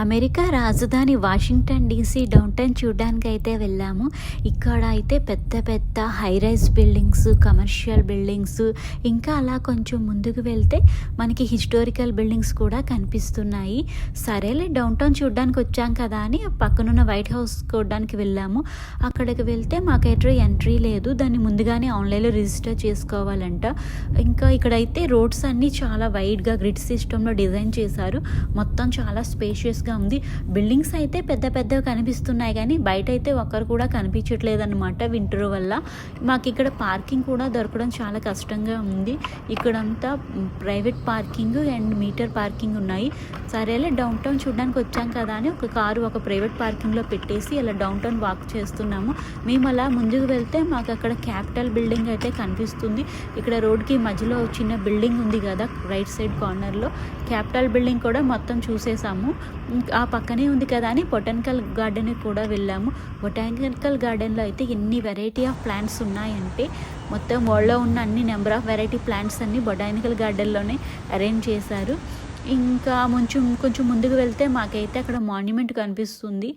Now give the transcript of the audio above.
America రాజధాని Washington DC downtown చూడ్డానికైతే వెళ్ళాము. ఇక్కడ అయితే పెద్ద పెద్ద high rise buildings, commercial buildings, ఇంకా అలా కొంచెం ముందుకు వెళ్తే మనకి హిస్టారికల్ బిల్డింగ్స్ కూడా కనిపిస్తున్నాయి. సరేలే డౌన్టౌన్ చూడ్డానికి వచ్చాం కదా అని పక్కనున్న వైట్ హౌస్ చూడడానికి వెళ్ళాము. అక్కడికి వెళ్తే మాకైతే ఎంట్రీ లేదు, దాన్ని ముందుగానే ఆన్లైన్లో రిజిస్టర్ చేసుకోవాలంట. ఇంకా ఇక్కడైతే రోడ్స్ అన్నీ చాలా వైడ్గా గ్రిడ్ సిస్టంలో డిజైన్ చేశారు. మొత్తం చాలా స్పేషియస్గా ఉంది. బిల్డింగ్స్ అయితే పెద్ద పెద్దవి కనిపిస్తున్నాయి కానీ బయట అయితే ఒక్కరు కూడా కనిపించట్లేదు అనమాట వింటర్ వల్ల. మాకు ఇక్కడ పార్కింగ్ కూడా దొరకడం చాలా కష్టంగా ఉంది. ఇక్కడంతా private parking and meter parking ఉన్నాయి. సరేలే డౌన్టౌన్ చూడడానికి వచ్చాం కదా అని ఒక కారు ఒక ప్రైవేట్ పార్కింగ్లో పెట్టేసి అలా డౌన్టౌన్ వాక్ చేస్తున్నాము. మేము అలా ముందుకు వెళ్తే మాకు అక్కడ క్యాపిటల్ బిల్డింగ్ అయితే కనిపిస్తుంది. ఇక్కడ రోడ్కి మధ్యలో చిన్న బిల్డింగ్ ఉంది కదా రైట్ సైడ్ కార్నర్లో, క్యాపిటల్ బిల్డింగ్ కూడా మొత్తం చూసేసాము. ఆ పక్కనే ఉంది కదా అని బొటానికల్ గార్డెన్కి కూడా వెళ్ళాము. బొటానికల్ గార్డెన్లో అయితే ఎన్ని వెరైటీ ఆఫ్ ప్లాంట్స్ ఉన్నాయంటే మొత్తం వరల్డ్లో ఉన్న అన్ని నెంబర్ ఆఫ్ వెరైటీ ప్లాంట్స్ అన్నీ బొటానికల్ గార్డెన్లోనే అరేంజ్ చేశారు. ఇంకా కొంచెం ముందుకు వెళ్తే మాకైతే అక్కడ మాన్యుమెంట్ కనిపిస్తుంది.